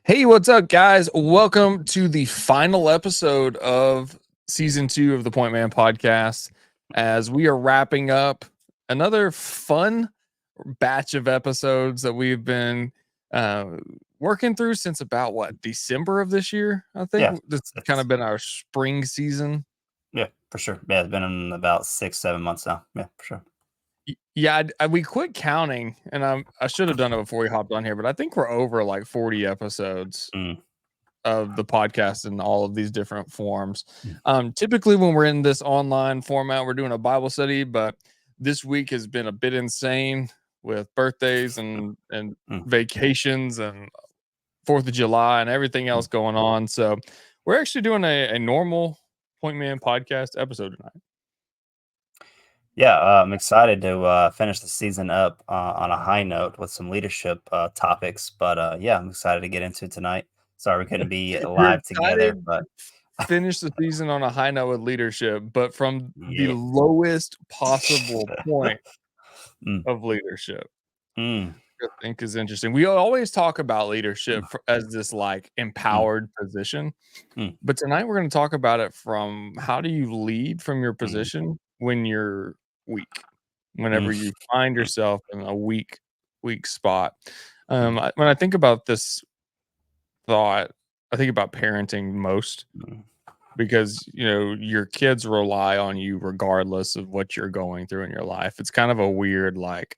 Hey, what's up, guys? Welcome to the final episode of season 2 of the Pointman Podcast. As we are wrapping up another fun batch of episodes that we've been uh, working through since about December of this year. I Yeah, think this kind of been our spring season. yeah, for sure. Yeah, it's been in about 6-7 months now. Yeah, for sure. Yeah, we quit counting, and I should have done it before we hopped on here, but I think we're over like 40 episodes Mm, of the podcast in all of these different forms. mm, Typically, when we're in this online format, we're doing a Bible study, but this week has been a bit insane with birthdays and mm, vacations and 4th of July and everything mm. else going on. So we're actually doing a normal Point Man podcast episode tonight. Yeah, I'm excited to finish the season up on a high note with some leadership topics. But yeah, I'm excited to get into it tonight. Sorry we couldn't be You're live together, excited but to finish the season on a high note with leadership, but from the yeah. lowest possible point Mm, of leadership. mm, I think is interesting. We always talk about leadership mm, as this like mm, empowered position, mm, but tonight we're going to talk about it from how do you lead from your mm, position when you're weak, whenever mm, you find mm, yourself in a weak spot. mm, When I think about this thought, I think about parenting most mm, because your kids rely on you regardless of what you're going through in your life. It's kind of a weird like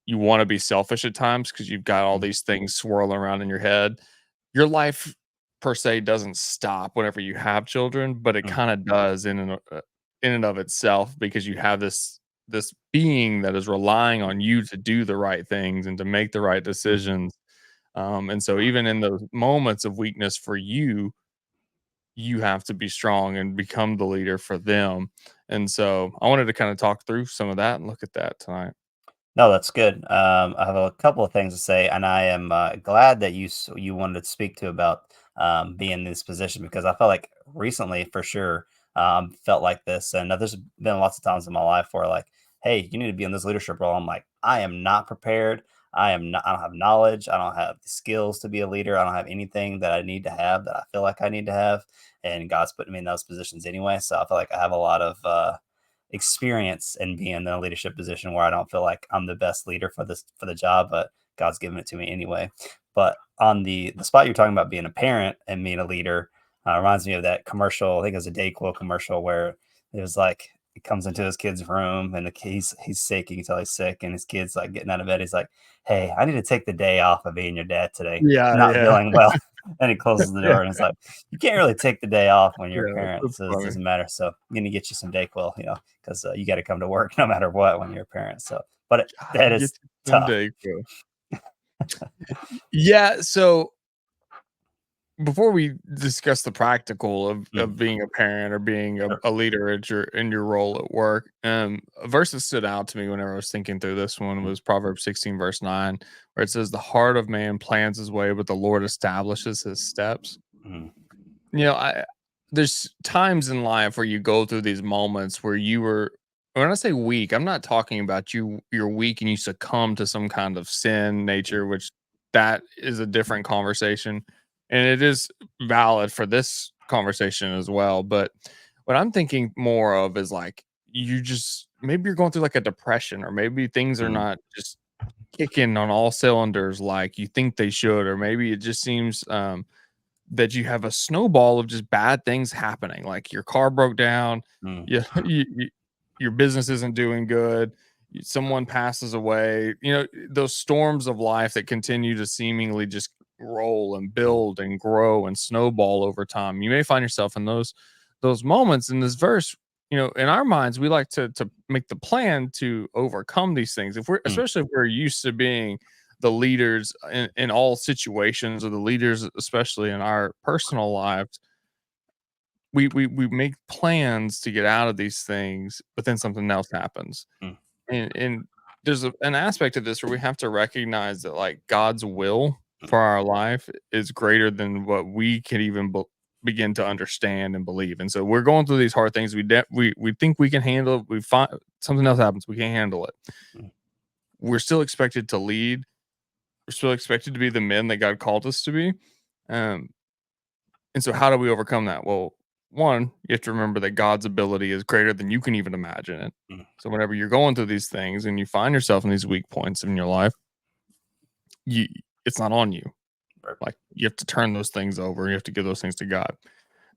you want to be selfish at times because you've got all mm, these things swirling around in your head. Your life per se doesn't stop whenever you have children, but it mm, kind of does in and of itself because you have this being that is relying on you to do the right things and to make the right mm. decisions. And so even in those moments of weakness for you, you have to be strong and become the leader for them. And so I wanted to kind of talk through some of that and look at that tonight. No, that's good. I have a couple of things to say, and I am glad that you wanted to speak to about being in this position because I felt like recently, for sure, felt like this, and there's been lots of times in my life where like, hey, you need to be in this leadership role. I'm like, I am not prepared. I am not. I don't have knowledge. I don't have the skills to be a leader. I don't have anything that I need to have that I feel like I need to have, and God's putting me in those positions anyway. So I feel like I have a lot of experience and be in a leadership position where I don't feel like I'm the best leader for the job, but God's given it to me anyway. But on the spot you're talking about being a parent and being a leader, reminds me of that commercial. I think it was a Dayquil commercial where it was like he comes into his kid's room and he's sick. You can tell he's sick, and his kid's like getting out of bed. He's like, "Hey, I need to take the day off of being your dad today. Yeah, Not yeah. feeling well." And he closes the door and it's like, "You can't really take the day off when you're a Yeah, parent, that's so it funny. doesn't matter. So I'm gonna get you some Dayquil, because you got to come to work no matter what when you're a parent." So, but that Gotta get is you some tough. Dayquil. Yeah, so before we discuss the practical Mm, of being a parent or being sure. a leader at your in your role at work, a verse that stood out to me whenever I was thinking through this one Mm, was Proverbs 16, verse 9, where it says, "The heart of man plans his way, but the Lord establishes his steps." mm, I there's times in life where you go through these moments where you were when I say weak, I'm not talking about you're weak and you succumb to some kind of sin nature, which that is a different conversation. And it is valid for this conversation as well. But what I'm thinking more of is like you just maybe you're going through like a depression, or maybe things are mm, not just kicking on all cylinders like you think they should, or maybe it just seems that you have a snowball of just bad things happening. Like your car broke down, mm, you, your business isn't doing good, someone passes away. Those storms of life that continue to seemingly just roll and mm, build and grow and snowball over time. You may find yourself in those moments. In this verse, in our minds, we like to make the plan to overcome these things. If we're mm, especially if we're used to being the leaders in all situations, or the leaders especially in our personal lives, we make plans to get out of these things, but then something else happens. mm, And there's an aspect of this where we have to recognize that like God's will for our life is greater than what we can even begin to understand and believe. And so we're going through these hard things. We think we can handle it. We find something else happens. We can't handle it. mm, We're still expected to lead, We're still expected to be the men that God called us to be. Um, and so how do we overcome that? Well, one, you have to remember that God's ability is greater than you can even imagine it. Mm, So whenever you're going through these things and you find yourself in these weak points in your life, you it's not on you. right. Like you have to turn those things over. You have to give those things to God.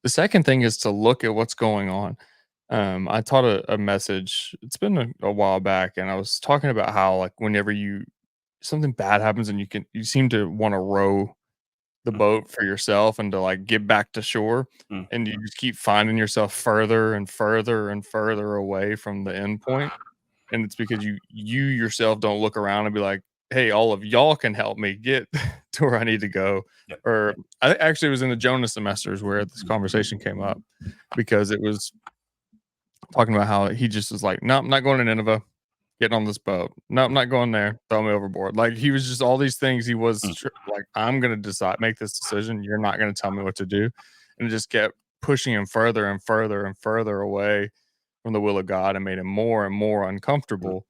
The second thing is to look at what's going on. I taught a message. It's been a while back, and I was talking about how like whenever you something bad happens and you seem to want to row the Mm, boat for yourself and to like get back to shore, mm, and you just keep finding yourself further and further and further away from the end point. And it's because you yourself don't look around and be like, "Hey, all of y'all can help me get to where I need to go." yep. Or I actually was in the Jonah semesters where this conversation came up because it was talking about how he just was like, "No, I'm not going to Nineveh. Getting on this boat. No, I'm not going there. Throw me overboard." Like he was just all these things. He was Mm, like, "I'm going to decide, make this decision. You're not going to tell me what to do," and it just kept pushing him further and further and further away from the will of God and made him more and more mm, uncomfortable.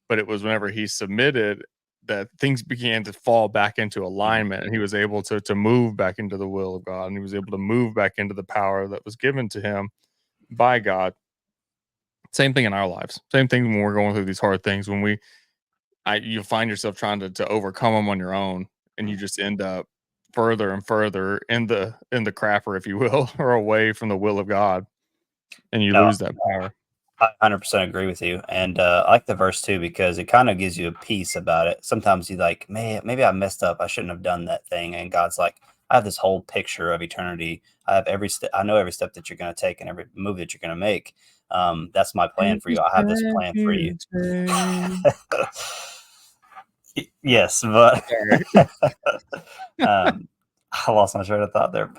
But it was whenever he submitted that things began to fall back into mm, alignment, and he was able to move back into the will of God, and he was able to move back into the power that was given to him by God. Same thing in our lives. Same thing when we're going through these hard things. When you find yourself trying to overcome them on your own, and you mm. just end up further and further in the crapper, if you will, or away from the will of God, and you No, lose that power. I 100% agree with you, and I like the verse too because it kind of gives you a peace about it. Sometimes you like, man, maybe I messed up. I shouldn't have done that thing. And God's like, I have this whole picture of eternity. I have every step. I know every step that you're going to take and every move that you're going to make. That's my plan for Every you. I have this step plan for you. you take. Yes, but Sorry. um, I lost my train of thought there.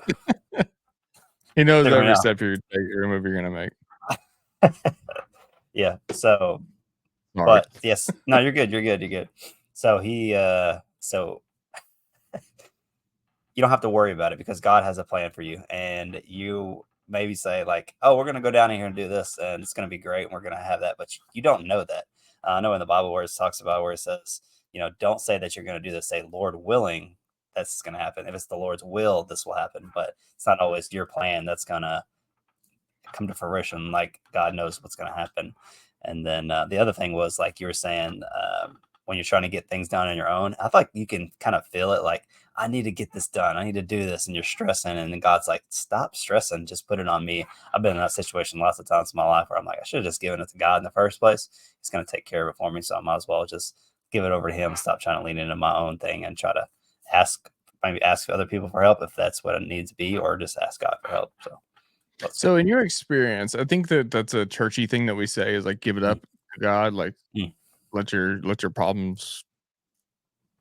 He knows Threw me every off. step you take, every move you're gonna make. Yeah. So, Sorry. but yes, no, you're good. You're good. You're good. So so you don't have to worry about it because God has a plan for you. And you maybe say, like, oh, we're going to go down here and do this and it's going to be great. And we're going to have that. But you don't know that. I know in the Bible where it talks about where it says, don't say that you're going to do this. Say, Lord willing, that's going to happen. If it's the Lord's will, this will happen. But it's not always your plan that's going to come to fruition. Like God knows what's going to happen. And then the other thing was like you were saying, when you're trying to get things done on your own, I feel like you can kind of feel it. Like I need to get this done. I need to do this, and you're stressing. And then God's like, stop stressing. Just put it on me. I've been in that situation lots of times in my life where I'm like, I should have just given it to God in the first place. He's going to take care of it for me, so I might as well just give it over to Him. Stop trying to lean into my own thing and try to ask maybe ask other people for help if that's what it needs to be, or just ask God for help. So that's good. So in your experience, I think that that's a churchy thing that we say is like give it Mm, up to God, like mm. let your problems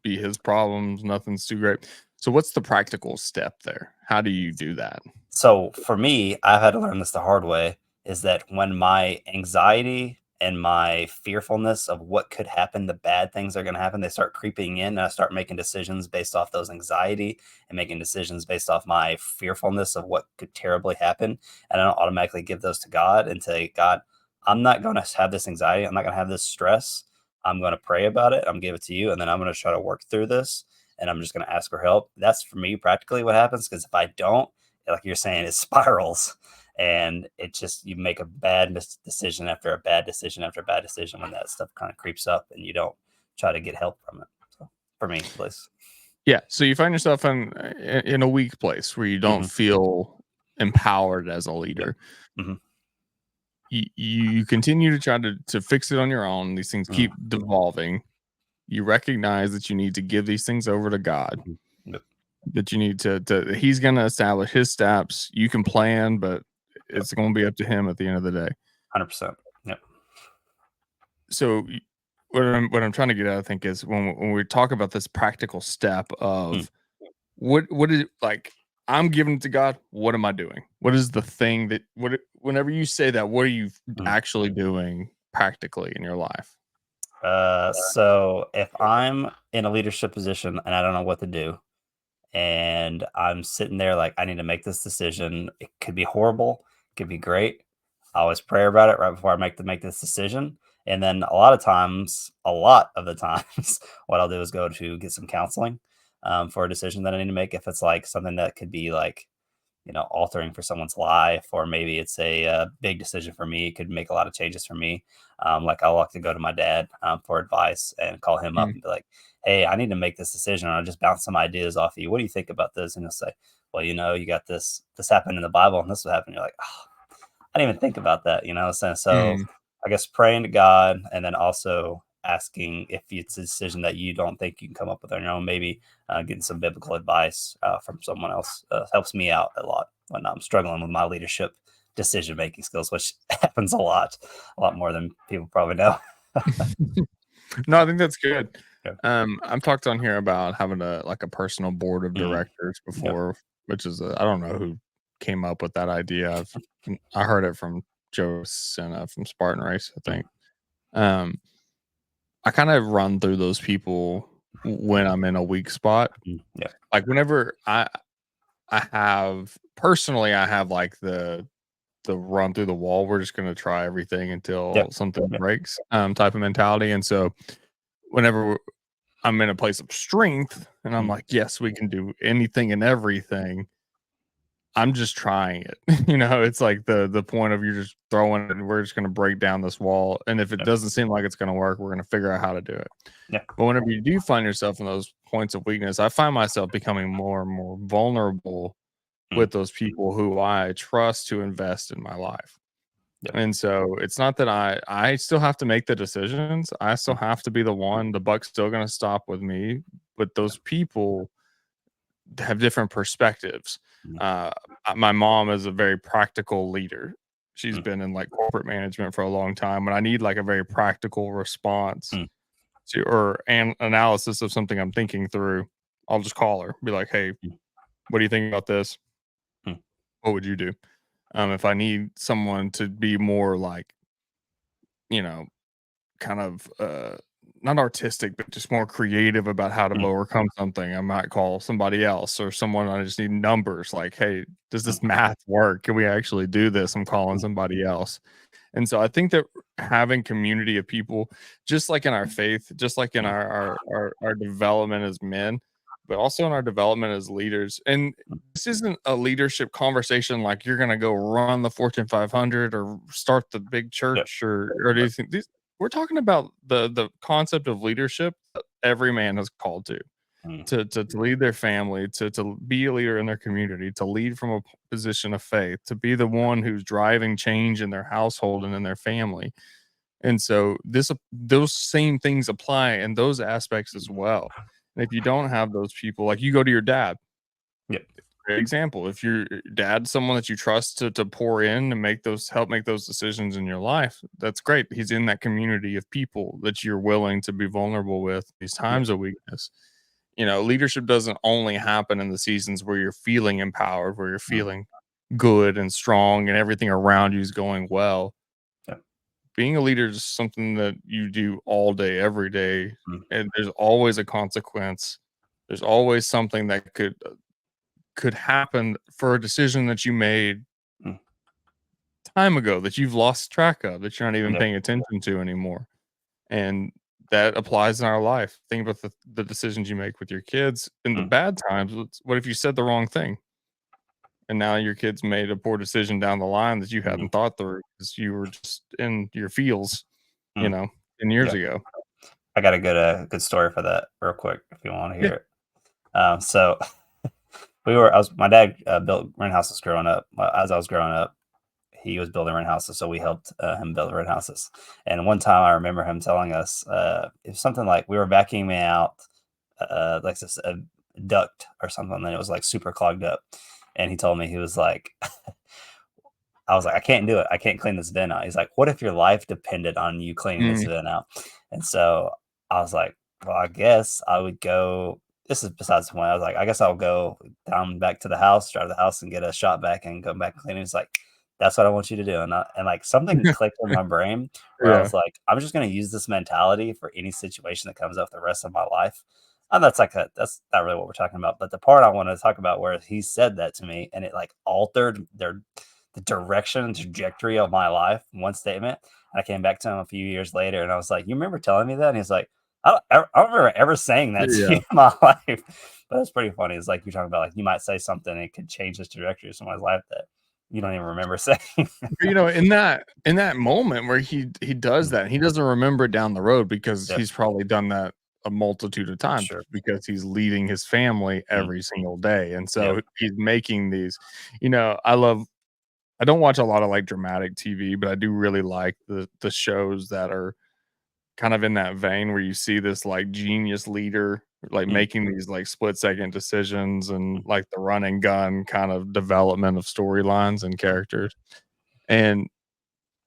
be his problems, nothing's too great. So what's the practical step there? How do you do that? So for me, I've had to learn this the hard way is that when my anxiety and my fearfulness of what could happen, the bad things that are going to happen, they start creeping in, and I start making decisions based off those anxiety and making decisions based off my fearfulness of what could terribly happen. And I don't automatically give those to God and say, God, I'm not going to have this anxiety. I'm not going to have this stress. I'm going to pray about it. I'm going to give it to you. And then I'm going to try to work through this. And I'm just going to ask for help. That's for me practically what happens. Because if I don't, like you're saying, it spirals, and it just you make a bad decision after a bad decision after a bad decision when that stuff kind of creeps up and you don't try to get help from it. So for me, at least. Yeah, so you find yourself in a weak place where you don't Hmm. feel empowered as a Yep. leader. Hmm. You continue to try to fix it on your own. These things Hmm. keep devolving. You recognize that you need to give these things over to God. Hmm. Yep. That you need to he's going to establish his steps. You can plan, but Yep. it's going to be up to him at the end of the day. 100%. Yep. So what I'm trying to get at, I think, is when we talk about this practical step Mm. of what is it like? I'm giving it to God. What am I doing? What is the thing that whenever you say that, what are you Mm. actually doing practically in your life? So if I'm in a leadership position and I don't know what to do, and I'm sitting there like I need to make this decision. It could be horrible, it could be great. I always pray about it right before I make this decision. And then a lot of the times, what I'll do is go to get some counseling for a decision that I need to make. If it's like something that could be like, altering for someone's life, or maybe it's a, big decision for me. It could make a lot of changes for me. Like I'll like to go to my dad for advice and call him up Mm, and be like, "Hey, I need to make this decision. I'll just bounce some ideas off of you. What do you think about this?" And he'll say, "Well, you got this happened in the Bible, and this will happen." You're like, "Oh, I didn't even think about that." So mm. I guess praying to God, and then also asking if it's a decision that you don't think you can come up with on your own. Maybe getting some biblical advice from someone else helps me out a lot when I'm struggling with my leadership decision making skills, which happens a lot more than people probably know. No, I think that's good. Yeah. I've talked on here about having a personal board of Mm, directors yeah. before, which is I don't know who came up with that idea. I heard it from Joe Senna from Spartan Race, I Mm, think. Um, I kind of run through those people when I'm in a weak spot. yeah. Like whenever I have like the run through the wall. We're just gonna try everything Yeah. until something Yeah. breaks, type of mentality. And so whenever I'm in a place of strength and I'm Mm, like, yes, we can do anything and everything. I'm just trying it. It's like the point of you're just throwing it and we're just gonna break down this wall. And if it yeah. doesn't seem like it's gonna work, we're gonna figure out how to do it. Yeah. But whenever you do find yourself in those points of weakness, I find myself becoming more and more vulnerable Mm, with those people who I trust to invest in my life. yeah. And so it's not that I still have to make the decisions. I still Mm, have to be the one. The buck's still gonna stop with me. But yeah. those people have different perspectives. Mm, Uh, my mom is a very practical leader. She's mm, been in like corporate management for a long time, and I need like a very practical response mm, to or an analysis of something I'm thinking through. I'll just call her, be like, "Hey, mm, what do you think about this? mm, What would you do?" If I need someone to be more like, you know, kind of not artistic, but just more creative about how to mm, overcome something, I might call somebody else or someone I just need numbers like, hey, does mm, this math work? Can we actually do this? I'm calling mm, somebody else. And so I think that having community of people, just like in our faith, just like in mm, our development as men, but also in our development as leaders. And this isn't a leadership conversation like you're going to go run the Fortune 500 or start the big yeah. church or do Right. you think these, we're talking about the concept of leadership that every man is called to Mm, to lead their family, to be a leader in their community, to lead from a position of faith, to be the one who's driving change in their household and in their family. And so those same things apply in those aspects as well. And if you don't have those people, like you go to your dad, yeah. great example. If your dad's someone that you trust to pour in and help make those decisions in your life, that's great. He's in that community of people that you're willing to be vulnerable with these Yeah. times of weakness. Leadership doesn't only happen in the seasons where you're feeling empowered, where you're Mm, feeling good and strong and everything around you is going well. yeah. Being a leader is something that you do all day, every day, Mm, and there's always a consequence. There's always something that could happen for a decision that you made mm, time ago that you've lost track of, that you're not even yeah. paying attention to anymore. And that applies in our life. Think about the decisions you make with your kids in the Mm, bad times. What if you said the wrong thing and now your kids made a poor decision down the line that you mhm, hadn't thought through because you were just in your feels, you mm, know, 10 years yeah. ago. I got a good story for that real quick if you want to Yeah. hear it. So my dad built rent houses growing up. As I was growing up, he was building rent houses, so we helped him build rent houses. And one time, I remember him telling us it was something like we were vacuuming out like this duct or something, and it was like super clogged up. And he told me he was like, I was like, I can't do it. I can't clean this vent out. He's like, what if your life depended on you cleaning this Mm, vent out? And so I was like, well, I guess I would go. This is besides the point. I was like, I guess I'll go down back to the house, drive to the house, and get a shot back and go back and clean it. He's like, that's what I want you to do. And like something clicked in my brain where I yeah. was like, I'm just going to use this mentality for any situation that comes up the rest of my life. And that's not really what we're talking about. But the part I want to talk about where he said that to me and it like altered the direction and trajectory of my life, one statement, I came back to him a few years later, and I was like, "You remember telling me that?" And he's like, I don't remember ever saying that to you Yeah. in my life." But it's pretty funny. It's like you're talking about, like, you might say something and it could change the trajectory of someone's life that you don't even remember saying. In that moment where he does Mm, that, he doesn't remember it down the road because yep, he's probably done that a multitude of for times sure. because he's leading his family Mm, every single day, and yep, so he's making these I don't watch a lot of, like, dramatic TV, but I do really like the shows that are kind of in that vein where you see this, like, genius leader, like, mm, making these, like, split-second decisions and, mm, like, the run and gun kind of development of storylines and mm, characters, and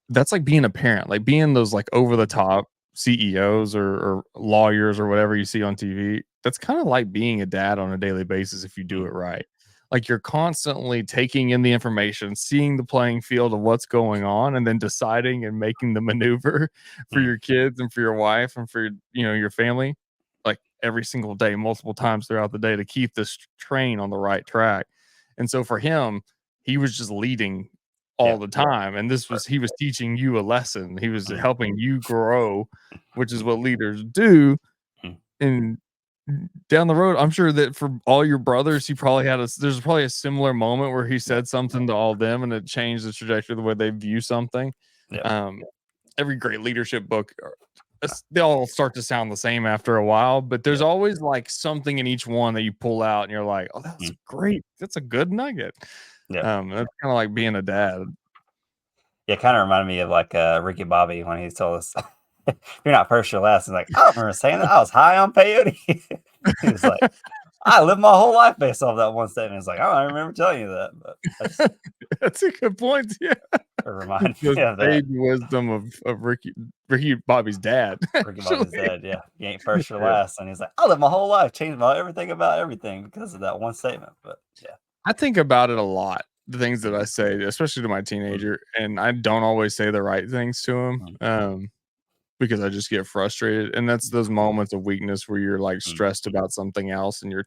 that's like being a parent, like being those, like, over the mm, top CEOs or lawyers or whatever you see on TV. That's kinda like being a dad on a daily basis if you do mm, it right. Like, you're constantly taking in the information, seeing the playing field of what's going on, and then deciding and making the maneuver for mm, your kids and for your wife and for, your family, like, every single day, multiple times throughout the day to keep this train on the right track. And so for him, he was just leading all yep, the time, and right, he was teaching you a lesson. He was mm, helping you grow, which is what leaders do, mm, and down the road, I'm sure that for all your brothers, he probably had there's probably a similar moment where he yep, said something to all of them, and it changed the trajectory of the way they view something. yep, Um, every great leadership book, they all start to sound the same after a while, but there's yep, always, like, something in each one that you pull out and you're like, "Oh, that's mm, great. That's a good nugget." yep. That's kinda like being a dad. Yeah, kinda reminded me of, like, Ricky Bobby when he told us, "You're not first, you're last." And like, "I don't remember saying that. I was high on peyote." He was like, "I lived my whole life based off that one statement." It's like, "I don't remember telling you that," but I just That's a good point, yeah. it reminded The me of that. sage wisdom of Ricky Bobby's dad, Ricky Bobby's actually. dead, yeah. "You ain't first, you're Yeah. last." And he's like, "I lived my whole life, changed my everything about everything because of that one statement." But yeah. I think about it a lot, the things that Mm, I say, especially to my mm, teenager, and I don't always say the right things to him, mm, because I just get frustrated, and that's those moments of weakness where you're, like, mm, stressed about something else, and you're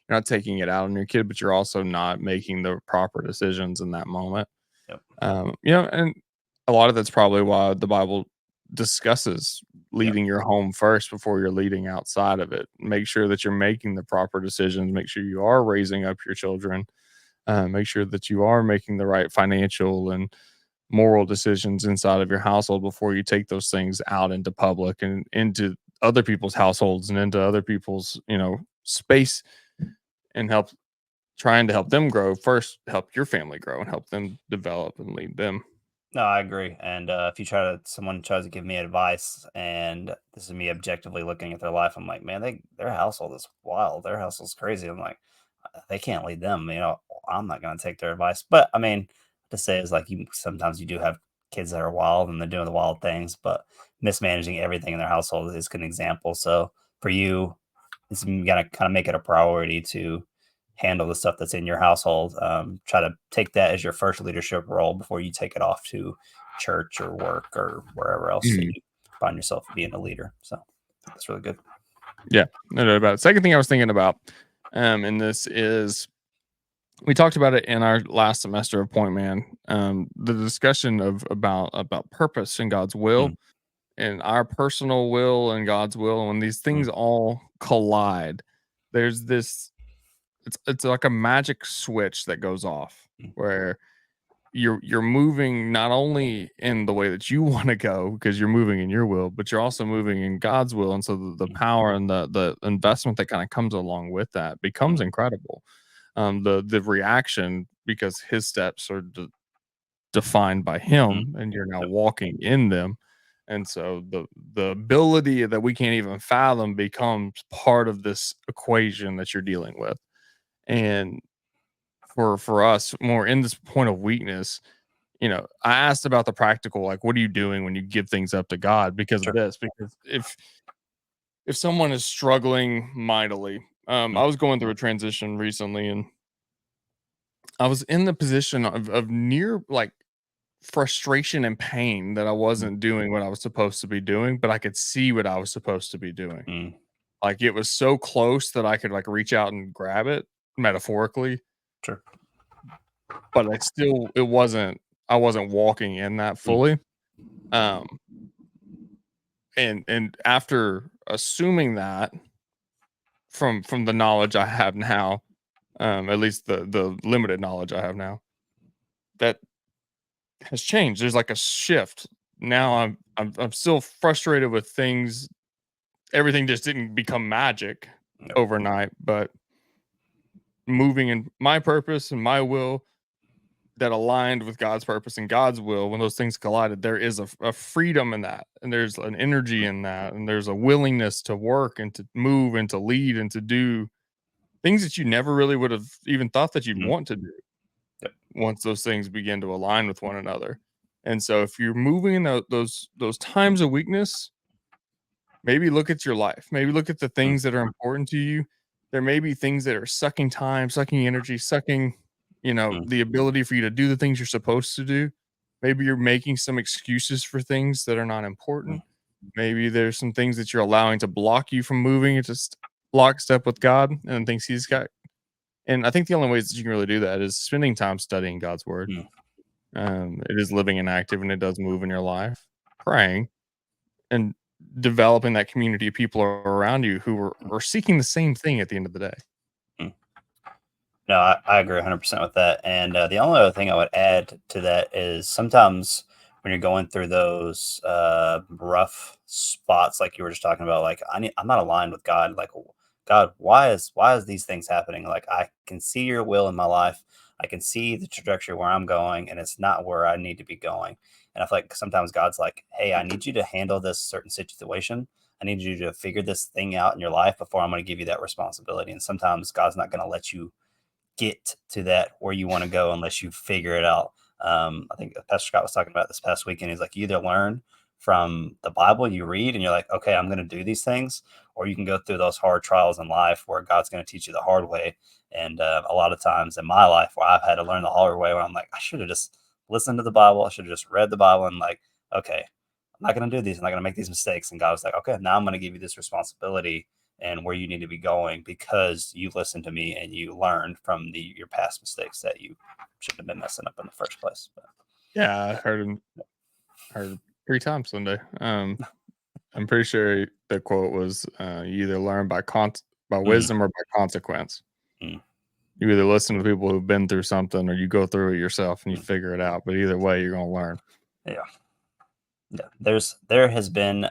not taking it out on your kid, but you're also not making the proper decisions in that moment. yep, And a lot of that's probably why the Bible discusses yep, leading your home first before you're leading outside of it. Make sure that you're making the proper decisions. Make sure you are raising up your children. Make sure that you are making the right financial and moral decisions inside of your household before you take those things out into public and into other people's households and into other people's, space and trying to help them grow first, help your family grow and help them develop and lead them. no, I agree. And if someone tries to give me advice, and this is me objectively looking at their life, I'm like, man, their household is wild. Their household's crazy. I'm like, they can't lead them. I'm not going to take their advice. But I mean, to say is like you sometimes you do have kids that are wild and they're doing the wild things, but mismanaging everything in their household is an example. So for you, it's gonna kind of make it a priority to handle the stuff that's in your household. Try to take that as your first leadership role before you take it off to church or work or wherever else that Mhm. you find yourself being a leader. So that's really good. Yeah, no doubt about it. Second thing I was thinking about, and this is we talked about it in our last semester of Pointman. The discussion of about purpose and God's Mm, will and our personal will and God's will. And when these mm, things all collide, there's this. It's like a magic switch that goes off mm, where you're moving not only in the way that you want to go because you're moving in your will, but you're also moving in God's will. And so the mm, power and the investment that kind of comes along with that becomes mm, incredible. The reaction because his steps are defined by mm. him, and you're now Yep. walking in them. And so the ability that we can't even fathom becomes part of this equation that you're dealing with. And for us, more in this point of weakness, I asked about the practical, like, what are you doing when you give things up to God because of Sure. this? Because if someone is struggling mightily, Mm, I was going through a transition recently, and I was in the position of near like frustration and pain that I mm, wasn't doing what I was supposed to be doing, but I could see what I was supposed to be doing. mm. Like it was so close that I could like reach out and grab it metaphorically, Sure. but I wasn't walking in that Mm, fully. Um, and after assuming that from the knowledge I have now, at least the limited knowledge I have now, that has changed. There's like a shift. Now I'm still frustrated with things. Everything just didn't become magic Yep. overnight, but moving in my purpose and my will that aligned with God's purpose and God's will, when those things collided, there is a freedom in that, and there's an energy in that, and there's a willingness to work and to move and to lead and to do things that you never really would have even thought that you'd Mhm. want to do Yep. once those things begin to align with one another. And so if you're moving in those times of weakness, maybe look at your life. Maybe look at the Mm, things that are important to you. There may be things that are sucking time, sucking energy, sucking, mm, the ability for you to do the things you're supposed to do. Maybe you're making some excuses for things that are not mm, important. Maybe there's some things that you're allowing to block you from moving into lockstep with God and things He's got. And I think the only ways that you can really do that is spending time studying God's word. mm, It is living and active, and it does move in your life. Praying and developing that community of people around you who are seeking the same thing at the end of the day. mm. No, I agree 100% with that. And the only other thing I would add to that is sometimes when you're going through those rough spots, like you were just talking about, like I'm not aligned with God. Like, God, why is these things happening? Like, I can see your will in my life. I can see the trajectory where I'm going, and it's not where I need to be going. And I feel like sometimes God's like, hey, I need you to handle this certain situation. I need you to figure this thing out in your life before I'm going to give you that responsibility. And sometimes God's not going to let you get to that where you want to go unless you figure it out. I think Pastor Scott was talking about this past weekend. He's like, you either learn from the Bible you read and you're like, okay, I'm going to do these things, or you can go through those hard trials in life where God's going to teach you the hard way. And a lot of times in my life where I've had to learn the hard way, where I'm like, I should have just listened to the Bible. I should have just read the Bible and like, okay, I'm not going to do these. I'm not going to make these mistakes. And God was like, okay, now I'm going to give you this responsibility and where you need to be going because you listened to me and you learned from your past mistakes that you shouldn't have been messing up in the first place. But Yeah, I heard 3 times Sunday. I'm pretty sure the quote was, "You either learn by mm, wisdom or by consequence." mm, You either listen to people who've been through something or you go through it yourself and you mm, figure it out, but either way, you're gonna learn. yeah, yeah. There has been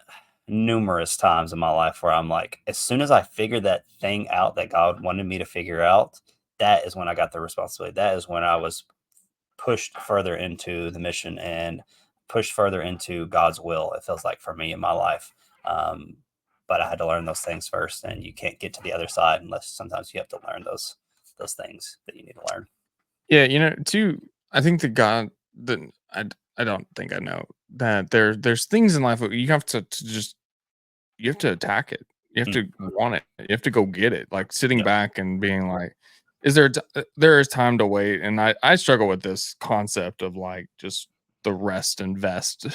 numerous times in my life where I'm like, as soon as I figured that thing out that God wanted me to figure out, that is when I got the responsibility. That is when I was pushed further into the mission and pushed further into God's will. It feels like for me in my life. Um, but I had to learn those things first, and you can't get to the other side unless sometimes you have to learn those things that you need to learn. Yeah, too, I think that God that I don't think I know that there's things in life that you have to just you have to attack it. You have Mm, to want it. You have to go get it. Like sitting yeah. back and being like, there is time to wait. And I struggle with this concept of like just the rest and vest,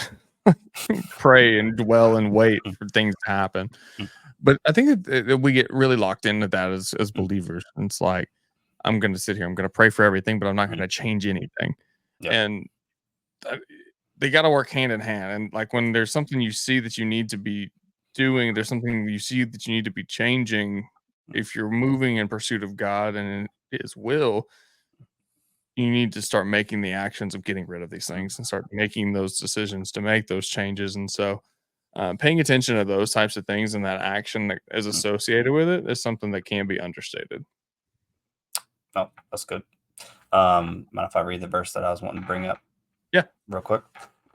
pray and dwell and wait Mm, for things to happen. mm, But I think that we get really locked into that as mm, believers. And it's like, I'm going to sit here. I'm going to pray for everything, but I'm not going mm, to change anything. yep. And uh, they gotta work hand in hand, and, like, when there's something you see that you need to be doing, there's something you see that you need to be changing, Mm, if you're moving in pursuit of God and in His will, you need to start making the actions of getting rid of these mm, things and start making those decisions to make those changes, and so, paying attention to those types of things and that action that is mm. associated with it is something that can be understated. Oh, that's good. Mind if I read the verse that I was wanting to bring up Yeah. real quick?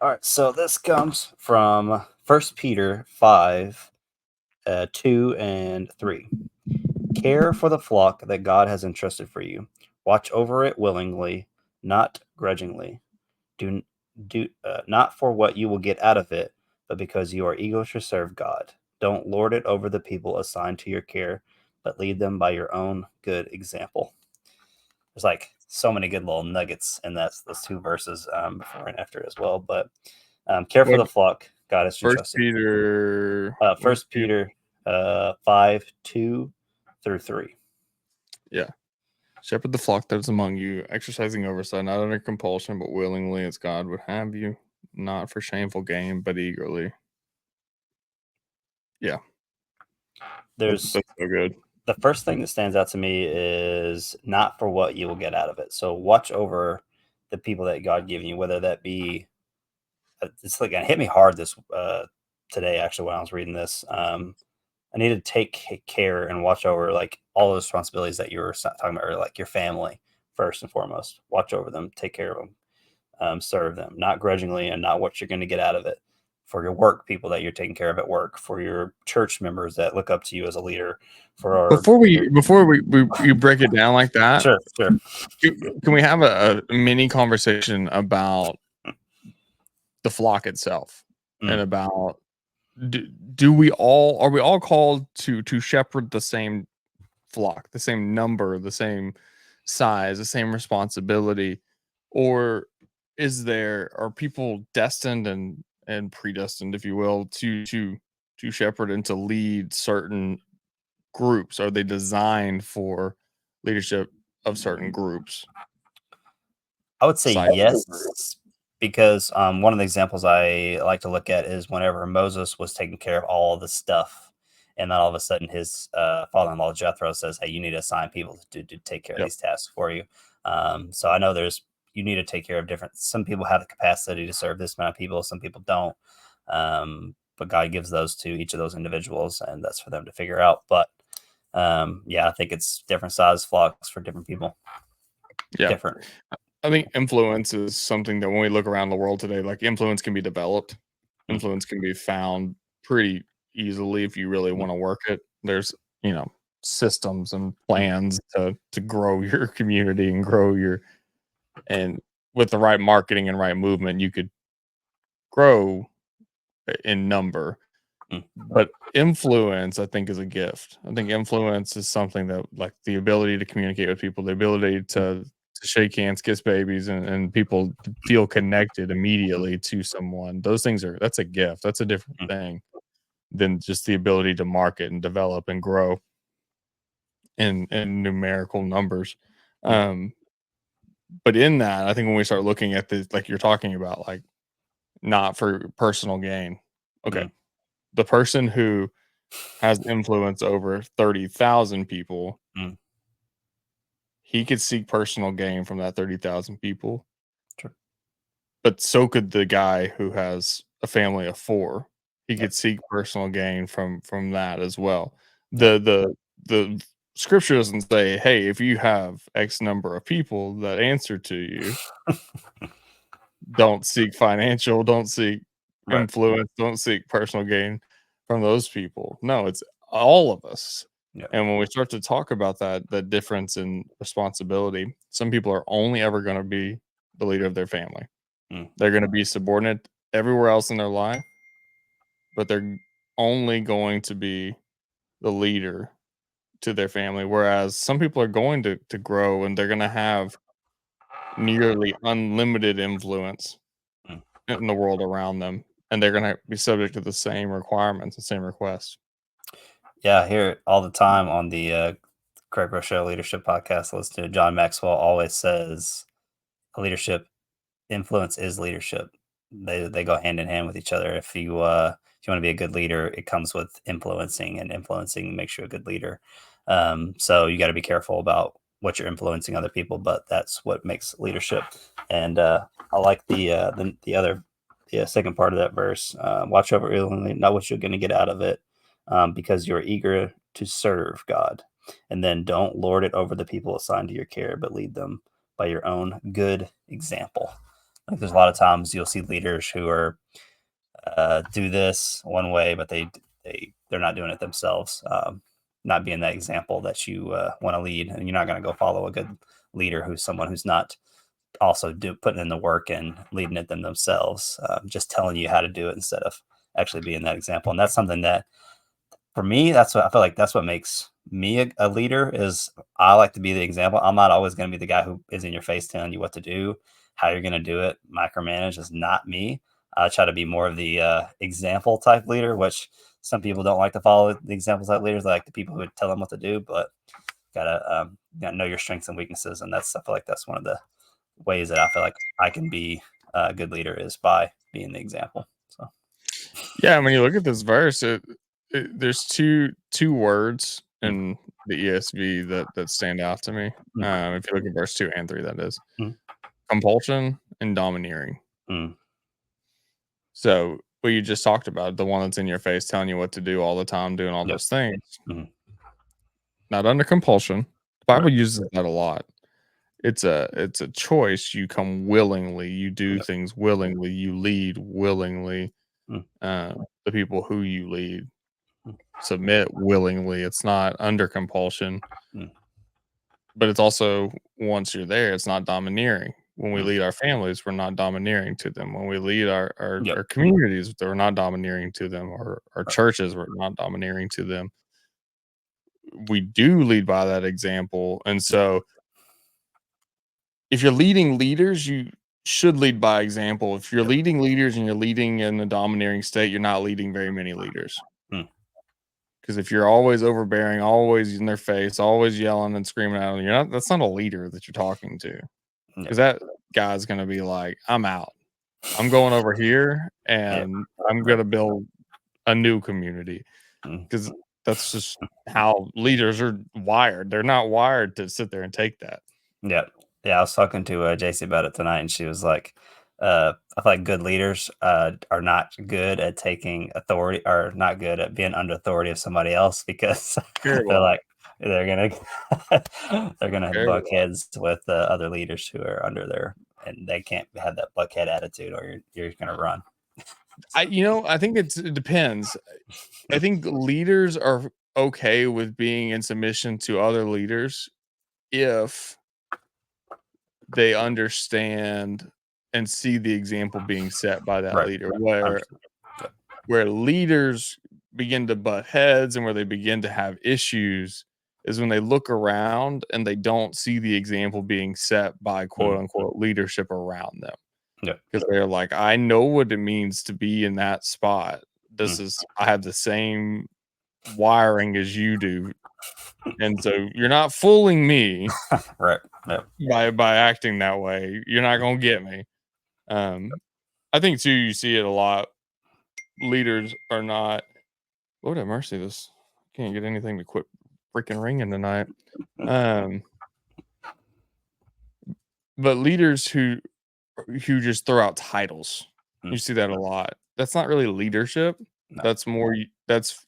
All right. So this comes from First Peter 5, 2 and 3. Care for the flock that God has entrusted for you. Watch over it willingly, not grudgingly. Do not for what you will get out of it, but because you are eager to serve God. Don't lord it over the people assigned to your care, but lead them by your own good example. There's like so many good little nuggets in those two verses before and after as well. But care for What the flock God has First entrusted. Peter First First Peter Peter 5, 2 through 3. yeah. Shepherd the flock that is among you, exercising oversight, not under compulsion, but willingly, as God would have you, not for shameful gain, but eagerly. Yeah, There's that's so good. the first thing that stands out to me is not for what you will get out of it. So watch over the people that God given you, whether that be it's like it hit me hard this today actually when I was reading this. I need to take care and watch over like all the responsibilities that you were talking about earlier, like your family first and foremost. Watch over them, take care of them, serve them, not grudgingly and not what you're going to get out of it. For your work people that you're taking care of at work, for your church members that look up to you as a leader, for our Before we you break it down like that, sure, sure. can we have a mini conversation about the flock itself and Mm, about do we all are we all called to shepherd the same flock, the same number, the same size, the same responsibility, or are people destined and predestined, if you will, to shepherd and to lead certain groups? Are they designed for leadership of certain groups? I would say Side yes, because one of the examples I like to look at is whenever Moses was taking care of all of the stuff, and then all of a sudden his father-in-law Jethro says, "Hey, you need to assign people to take care of Yep. these tasks for you." So I know you need to take care of different. Some people have the capacity to serve this amount of people, some people don't. But God gives those to each of those individuals, and that's for them to figure out. But yeah, I think it's different size flocks for different people. Yeah. Different. I think influence is something that when we look around the world today, like influence can be developed. Mm, Influence can be found pretty easily if you really mm, want to work it. There's, systems and mm, plans to grow your community and grow your and with the right marketing and right movement, you could grow in number. mm, But influence, I think, is a gift. I think influence is something that, like, the ability to communicate with people, the ability to shake hands, kiss babies, and people feel connected immediately to someone. Those things that's a gift. That's a different mm, thing than just the ability to market and develop and grow in numerical numbers. mm, Um, but in that, I think when we start looking at this, like you're talking about, like not for personal gain. Okay, mm. the person who has influence over 30,000 people, Mm, he could seek personal gain from that 30,000 people, true. but so could the guy who has a family of 4. He Yep, could seek personal gain from that as well. yep. The scripture doesn't say, "Hey, if you have X number of people that answer to you, don't seek Right. influence, don't seek personal gain from those people." No, it's all of us. Yep. And when we start to talk about that difference in responsibility, some people are only ever going to be the leader of their family. Mm, They're going to be subordinate everywhere else in their life, but they're only going to be the leader to their family. Whereas some people are going to grow and they're going to have nearly unlimited influence mm. in the world around them, and they're gonna be subject to the same requirements and same requests. Yeah, I hear it all the time on the Craig Rochelle Leadership Podcast. Listen to John Maxwell always says leadership influence is leadership. They go hand in hand with each other. If you want to be a good leader, it comes with influencing, and influencing makes you a good leader. So you got to be careful about what you're influencing other people, but that's what makes leadership. And I like the other second part of that verse. Watch over illingly, not what you're going to get out of it, because you're eager to serve God. And then don't lord it over the people assigned to your care, but lead them by your own good example. Like there's a lot of times you'll see leaders who are do this one way, but they're not doing it themselves. Not being that example that you want to lead, and you're not going to go follow a good leader who's someone who's not also putting in the work and leading it themselves. Just telling you how to do it instead of actually being that example. And that's something that for me, that's what I feel like that's what makes me a leader is I like to be the example. I'm not always going to be the guy who is in your face telling you what to do, how you're going to do it. Micromanage is not me. I try to be more of the example type leader, which some people don't like to follow the examples type leaders. They like the people who would tell them what to do, but gotta know your strengths and weaknesses. And I feel like that's one of the ways that I feel like I can be a good leader is by being the example. So Yeah, when you look at this verse, there's two words mm, in the ESV that stand out to me. mm, If you look at verse 2 and 3, that is mm, compulsion and domineering. mm. So what you just talked about, the one that's in your face, telling you what to do all the time, doing all Yep. those things, Mhm. not under compulsion. The Right. Bible uses that a lot. It's a choice. You come willingly. You do Yep. things willingly. You lead willingly. Mm, The people who you lead mm, submit willingly. It's not under compulsion, mm, but it's also once you're there, it's not domineering. When we mm. lead our families, we're not domineering to them. When we lead Yep. our communities, we're not domineering to them. Or our Right. churches, we're not domineering to them. We do lead by that example. And so if you're leading leaders, you should lead by example. If you're Yep. leading leaders and you're leading in a domineering state, you're not leading very many leaders. Mm. Because if you're always overbearing, always in their face, always yelling and screaming at them, that's not a leader that you're talking to. Yep. Because that guy's gonna be like, I'm out. I'm going over here Yep. and I'm Right. gonna build a new community. Mm. Because that's just how leaders are wired. They're not wired to sit there and take that. Yep. Yeah, I was talking to JC about it tonight, and she was like, "I feel like good leaders are not good at taking authority, or not good at being under authority of somebody else because Very they're well. like they're they're gonna Very buck well. heads with other leaders who are under there, and they can't have that buckhead attitude, or you're gonna run." I think it depends. I think leaders are okay with being in submission to other leaders if they understand and see the example being set by that Right. leader. 100%. Yep. Where leaders begin to butt heads and where they begin to have issues is when they look around and they don't see the example being set by quote Mm. unquote leadership around them. Yep. Because they're like, I know what it means to be in that spot. Mm. I have the same wiring as you do. And so you're not fooling me Right. Yep. by acting that way. You're not gonna get me. Um, I think too, you see it a lot. Leaders are not. Lord have mercy, this can't get anything to quit freaking ringing tonight. Um, but leaders who just throw out titles, you Mm. see that a lot. That's not really leadership. No. That's more. That's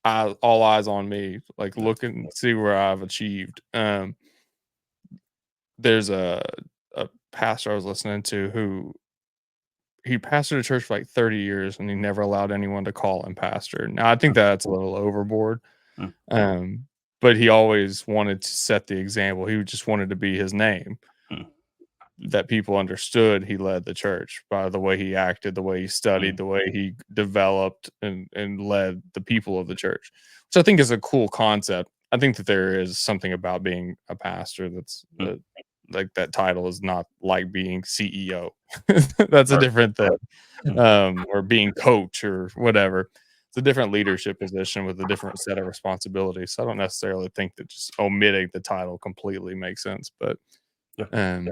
all eyes on me. Like Yep. look and see where I've achieved. There's a pastor I was listening to who he pastored a church for like 30 years and he never allowed anyone to call him pastor. Now I think that's a little overboard. Mm. Um, but he always wanted to set the example. He just wanted to be his name Mm. that people understood he led the church by the way he acted, the way he studied, Mm. the way he developed and led the people of the church, which I think is a cool concept. I think that there is something about being a pastor Mm. like that title is not like being CEO. That's a Right. different thing. Mm. Or being coach or whatever. It's a different leadership position with a different set of responsibilities. So I don't necessarily think that just omitting the title completely makes sense, Yeah. um,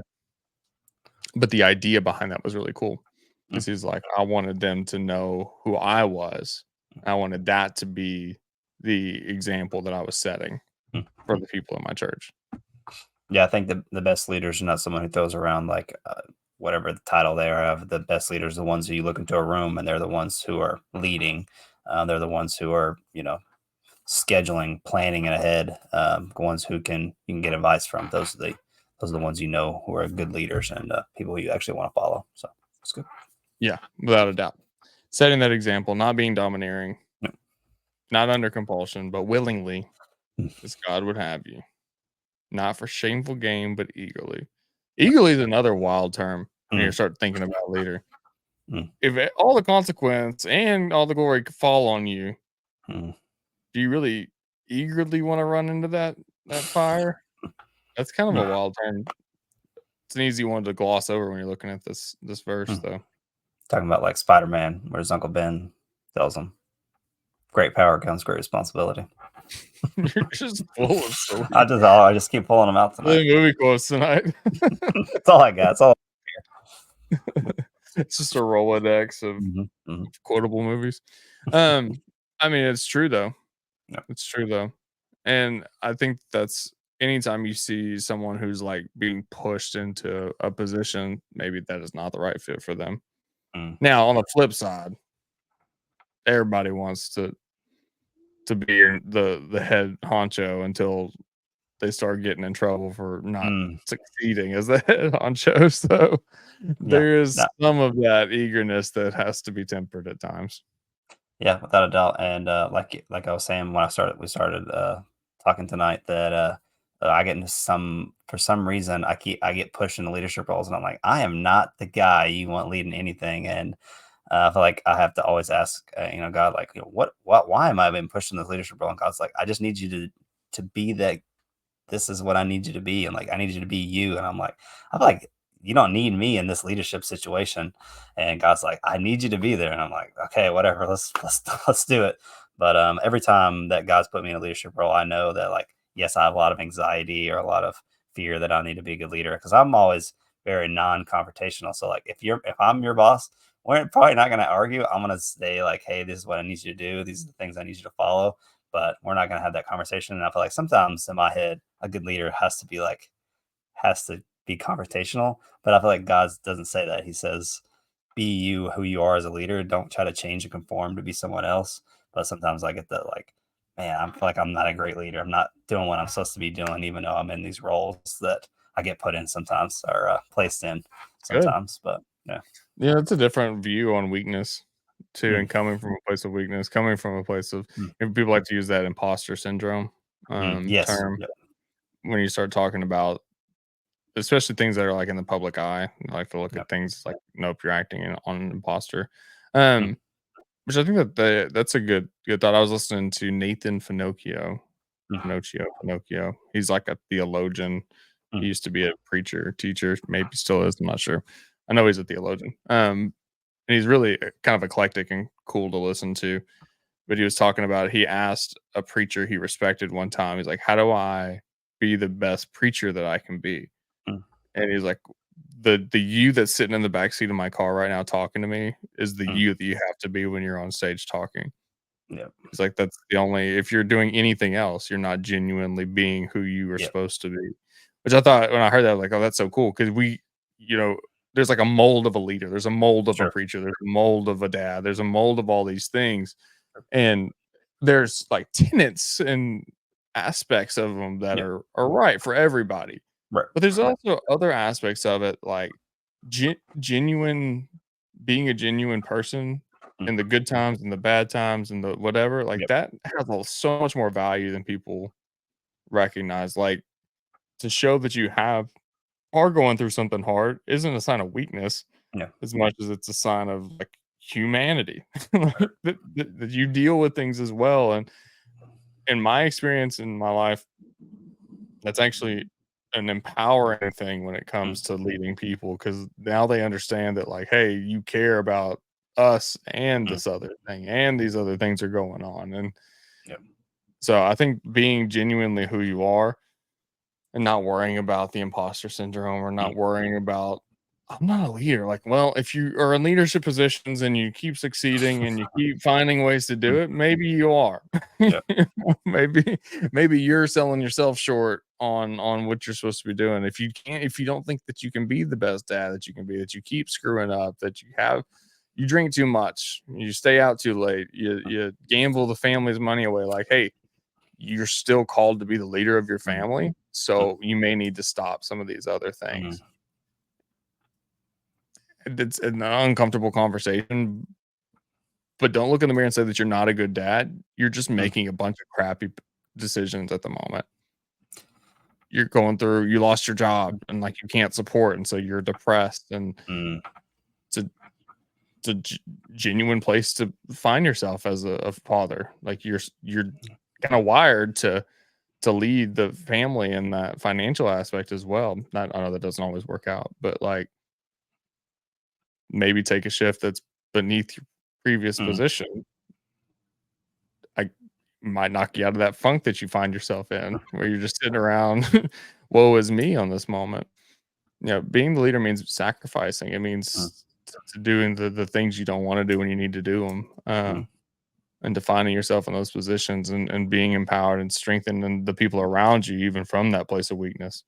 but the idea behind that was really cool. Mm. Because he's like, I wanted them to know who I was. I wanted that to be the example that I was setting Mm. for the people in my church. Yeah, I think the best leaders are not someone who throws around like whatever the title they have. The best leaders are the ones who you look into a room and they're the ones who are leading. They're the ones who are, scheduling, planning it ahead. The ones who you can get advice from. Those are the ones who are good leaders and people who you actually want to follow. So it's good. Yeah, without a doubt. Setting that example, not being domineering, Yeah. not under compulsion, but willingly, Mm. as God would have you. Not for shameful gain, but eagerly. Eagerly is another wild term when you Mm. start thinking about leader. Mm. If all the consequence and all the glory could fall on you, Mm. do you really eagerly want to run into that fire? That's kind of Mm. a wild term. It's an easy one to gloss over when you're looking at this verse, Mm. though. Talking about like Spider-Man, where his Uncle Ben tells him, "Great power comes great responsibility." You're just full of silly, I just keep pulling them out tonight. silly movie quotes tonight. That's all I got. That's all. It's just a Rolodex of Mhm, mhm. quotable movies. Um, I mean, it's true though. Yep. It's true though. And I think that's anytime you see someone who's like being pushed into a position, maybe that is not the right fit for them. Mm, Now, on the flip side, everybody wants to be the head honcho until they start getting in trouble for not mm, succeeding as the head honcho. So yeah. there is No, some of that eagerness that has to be tempered at times. yeah, without a doubt, and, like I was saying when we started, talking tonight that, I get into some for some reason, I get pushed into leadership roles, and I'm like, "I am not the guy you want leading anything," and, I feel like I have to always ask, God, like, what why am I being pushed in this leadership role? And God's like, "I just need you to be that this is what I need you to be, and like I need you to be you." And I'm like, you don't need me in this leadership situation. And God's like, I need you to be there. And I'm like, okay, whatever, let's do it. But every time that God's put me in a leadership role, I know that like, yes, I have a lot of anxiety or a lot of fear that I need to be a good leader because I'm always very non-confrontational. So like if I'm your boss, we're probably not going to argue. I'm going to say like, hey, this is what I need you to do. These are the things I need you to follow, but we're not going to have that conversation. And I feel like sometimes in my head, a good leader has to be confrontational. But I feel like God doesn't say that. He says, be you who you are as a leader. Don't try to change and conform to be someone else. But sometimes I get that like, man, I feel like I'm not a great leader. I'm not doing what I'm supposed to be doing, even though I'm in these roles that I get put in sometimes or placed in Good. sometimes. But yeah. Yeah, it's a different view on weakness too, Mm, and coming from a place of weakness, coming from a place of mm, and people like to use that imposter syndrome yes. term Yep. when you start talking about especially things that are like in the public eye. I like to look Yep. at things like, nope, you're acting on an imposter. Mm, Which I think that that's a good thought. I was listening to Nathan mm, Finocchio. He's like a theologian. He mm, used to be a preacher, teacher, maybe still is. I'm not sure. I know he's a theologian. And he's really kind of eclectic and cool to listen to. But he was talking about he asked a preacher he respected one time. He's like, "How do I be the best preacher that I can be?" mm, And he's like, "The you that's sitting in the backseat of my car right now talking to me is the mm, you that you have to be when you're on stage talking." yep. He's like, "That's the only if you're doing anything else, you're not genuinely being who you are Yep. supposed to be." Which I thought when I heard that, I was like, "Oh, that's so cool." Because you know, there's like a mold of a leader, there's a mold of a Sure. preacher, there's a mold of a dad, there's a mold of all these things, and there's like tenets and aspects of them that Yep. are right for everybody. Right. But there's also other aspects of it, like genuine being a genuine person Mm, in the good times and the bad times and the whatever, like yep. that has so much more value than people recognize. Like to show that you are going through something hard isn't a sign of weakness Yeah. as much as it's a sign of like humanity. Like, that you deal with things as well. And in my experience in my life, that's actually an empowering thing when it Mm, comes to leading people because now they understand that, like, hey, you care about us and mm, this other thing, and these other things are going on. And yep. so I think being genuinely who you are and not worrying about the imposter syndrome or Mm, not worrying about I'm not a leader. Like, well, if you are in leadership positions and you keep succeeding and you keep finding ways to mm, do it, maybe you are. yep. maybe maybe you're selling yourself short on what you're supposed to be doing. If you don't think that you can be the best dad that you can be, that you keep screwing up, that you drink too much, you stay out too late, Mm, you gamble the family's money away, like, hey, you're still called to be the leader of your mm, family, mm, so you may need to stop some of these other mhm, things. And it's an uncomfortable conversation, but don't look in the mirror and say that you're not a good dad. You're just mm, making a bunch of crappy decisions at the moment. You're going through you lost your job and, like, you can't support, and so you're depressed, and mm, it's a it's a genuine place to find yourself as a father. Like, you're kinda wired to lead the family in that financial aspect as well. Not I know that doesn't always work out, but, like, maybe take a shift that's beneath your previous mm, position. I might knock you out of that funk that you find yourself in, where you're just sitting around, "Woe is me" on this moment. Being the leader means sacrificing. It mm, means to doing the things you don't want to do when you need to do them, mm, and defining yourself in those positions and being empowered and strengthening the people around you, even from that place of weakness.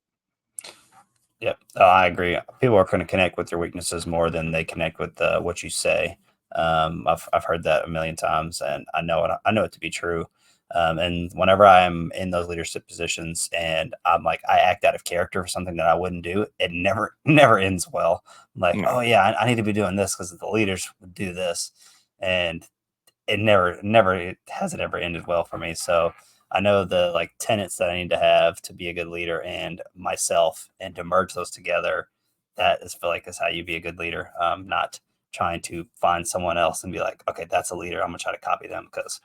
yep. I agree. People are going to connect with your weaknesses more than they connect with what you say. I've heard that a million times, and I know it to be true. And whenever I'm in those leadership positions and I'm like I act out of character for something that I wouldn't do, it never ends well. I'm like, No. oh yeah, I need to be doing this because the leaders would do this, and it hasn't ever ended well for me. So I know the like tenets that I need to have to be a good leader and myself, and to merge those together. That is feel like is how you be a good leader. Not trying to find someone else and be like, okay, that's a leader. I'm gonna try to copy them because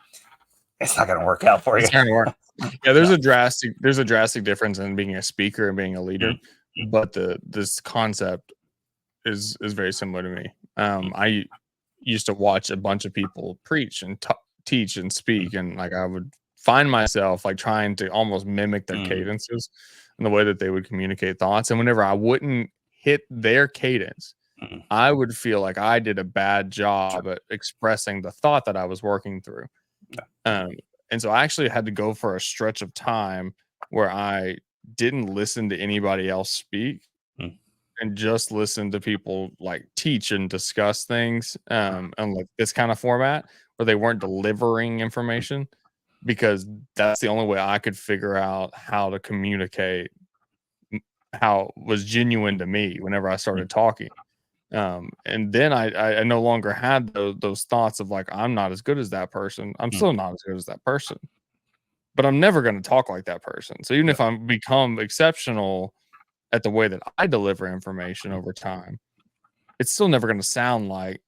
it's not gonna work out for you. It's not gonna work. Yeah, No. there's a drastic difference in being a speaker and being a Mm, leader, mm, but this concept is very similar to me. mm, I used to watch a bunch of people preach and teach and mm, speak, and like I would find myself like trying to almost mimic their mm, cadences and the way that they would communicate thoughts. And whenever I wouldn't hit their cadence, mm, I would feel like I did a bad job at expressing the thought that I was working through. yeah, Um, and so I actually had to go for a stretch of time where I didn't listen to anybody else speak mm, and just listen to people like teach and discuss things and like this kind of format where they weren't delivering mm, information, because that's the only way I could figure out how to communicate how was genuine to me whenever I mm, started talking. And then I no longer had those thoughts of like, I'm not as good as that person. I'm mm, still not as good as that person, but I'm never going to talk like that person. So even yeah, if I become exceptional at the way that I deliver information mm, over time, it's still never going to sound like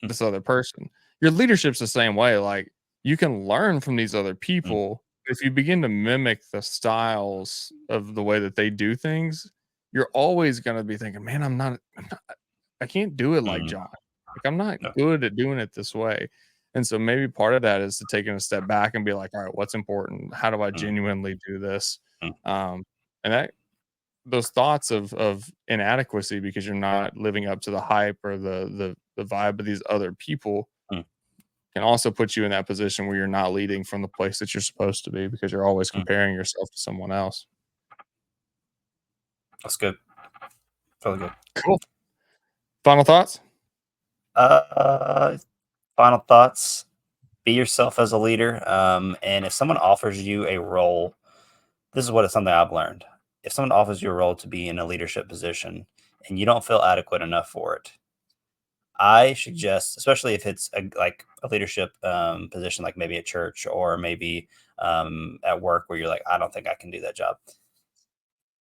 mm, this other person. Your leadership's the same way. Like, you can learn from these other mm, people. If you begin to mimic the styles of the way that they do things, you're always going to be thinking, man, I can't do it like mm, John. Like, I'm not yeah, good at doing it this way. And so maybe part of that is to taking a step back and be like, all right, what's important? How do I mm, genuinely do this? mm, Um, and that those thoughts of inadequacy because you're not living up to the hype or the vibe of these other people mm, can also put you in that position where you're not leading from the place that you're supposed to be because you're always mm. comparing yourself to someone else. That's good. Really good. Cool. Final thoughts? Uh, Final thoughts. Be yourself as a leader. And if someone offers you a role, this is what is something I've learned. If someone offers you a role to be in a leadership position and you don't feel adequate enough for it, I suggest, especially if it's like a leadership position, like maybe at church or maybe at work, where you're like, I don't think I can do that job.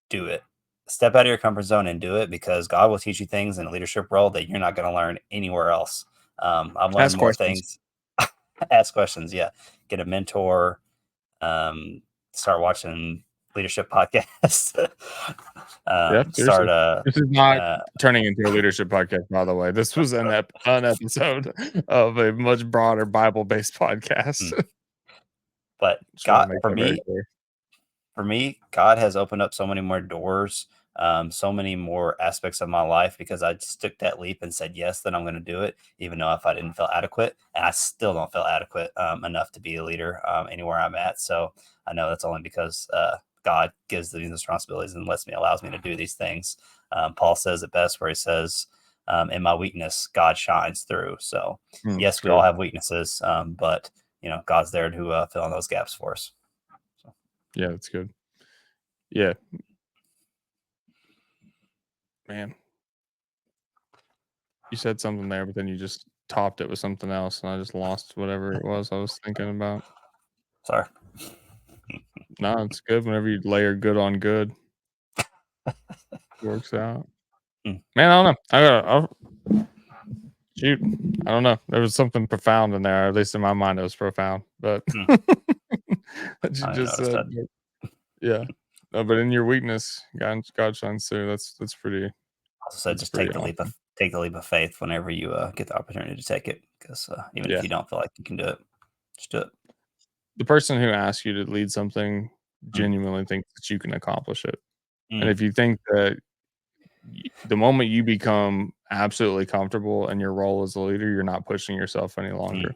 Do it. Step out of your comfort zone and do it, because God will teach you things in a leadership role that you're not going to learn anywhere else. I've learned Ask more questions. things. Ask questions. Yeah. Get a mentor. Um, Start watching leadership podcasts. Yeah, Start seriously. This is not uh, turning into a leadership podcast, by the way. This was an episode of a much broader Bible-based podcast. mm. But Just wanna God, make that very clear. for me, God has opened up so many more doors, so many more aspects of my life, because I just took that leap and said yes, then I'm going to do it, even though if I didn't feel adequate, and I still don't feel adequate enough to be a leader anywhere I'm at. So I know that's only because God gives me the responsibilities and allows me to do these things. Paul says it best, where he says, "In my weakness, God shines through." So It's yes, we all good. have weaknesses, but God's there to fill in those gaps for us. So, Yeah, that's good. Yeah, man. You said something there, but then you just topped it with something else, and I just lost whatever it was I was thinking about. sorry. No, it's good whenever you layer good on good, works out. Mm, Man, I don't know. Shoot, I don't know. There was something profound in there, at least in my mind, it was profound, but mm. that you I just noticed said, that. but yeah. No, but in your weakness, God shines through. Also said, That's just pretty awesome. take the leap of faith whenever you get the opportunity to take it. Because even if Yeah. you don't feel like you can do it, just do it. The person who asks you to lead something Mm, genuinely thinks that you can accomplish it. And mm, if you think that the moment you become absolutely comfortable in your role as a leader, you're not pushing yourself any Mm, longer.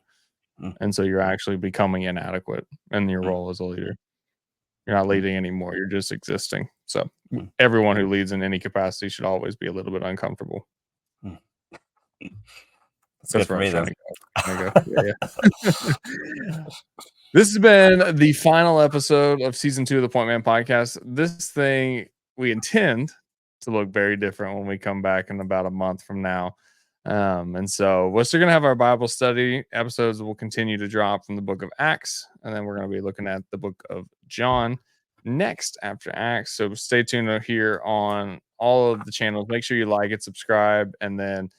mm, And so you're actually becoming inadequate in your mm, role as a leader. You're not mm, leading anymore. You're just existing. So mm, everyone who leads in any capacity should always be a little bit uncomfortable. mm. That's good That's for where I was me then. trying to go. Yeah, yeah. This has been the final episode of season 2 of the Pointman Podcast. This thing we intend to look very different when we come back in about a month from now. And so we're still gonna have our Bible study episodes that will continue to drop from the book of Acts, and then we're gonna be looking at the book of John next after Acts. So stay tuned here on all of the channels. Make sure you like it, subscribe, and then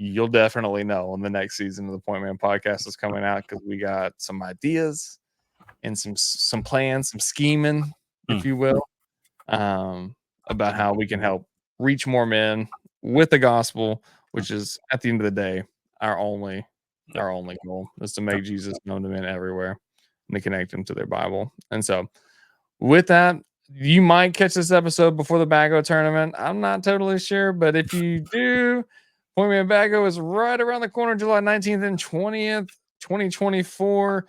you'll definitely know when the next season of the Point Man Podcast is coming out, because we got some ideas and some plans, some scheming, if Mm, you will, about how we can help reach more men with the gospel, mm. which is at the end of the day our only Yep, goal is to yep. make Jesus known to men everywhere and to connect them to their Bible. And so with that, you might catch this episode before the Bago tournament. I'm not totally sure, but if you do, Point Me Bago is right around the corner, July 19th and 20th, 2024.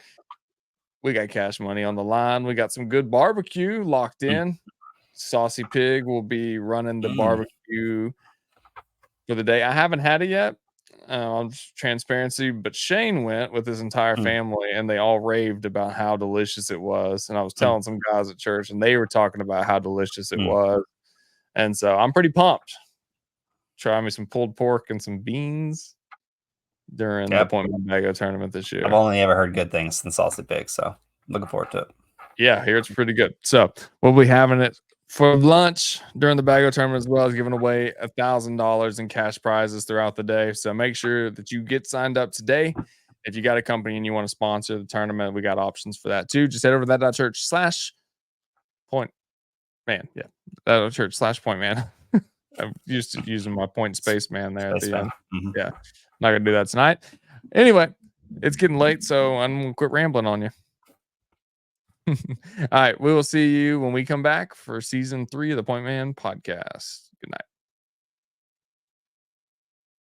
We got cash money on the line. We got some good barbecue locked Mm, in. Saucy Pig will be running the mm, barbecue for the day. I haven't had it yet. On transparency, but Shane went with his entire mm, family and they all raved about how delicious it was. And I was mm, telling some guys at church and they were talking about how delicious it mm. was. And so I'm pretty pumped. Try me some pulled pork and some beans during the Yep. Point Bago tournament this I've year. only ever heard good things since Salsa Pig, so looking forward to it. Yeah, here it's pretty good. So we'll be having it for lunch during the Bago tournament, as well as giving away $1,000 in cash prizes throughout the day. So make sure that you get signed up today. If you got a company and you want to sponsor the tournament, we got options for that too. Just head over to that.church/point man. Yeah, that.church/point man. I'm used to using my point space man there at the Spaceman. end. Hmm. Yeah, not gonna do that tonight. Anyway, it's getting late, so I'm gonna quit rambling on you. All right. We will see you when we come back for season 3 of the Point Man Podcast. Good night.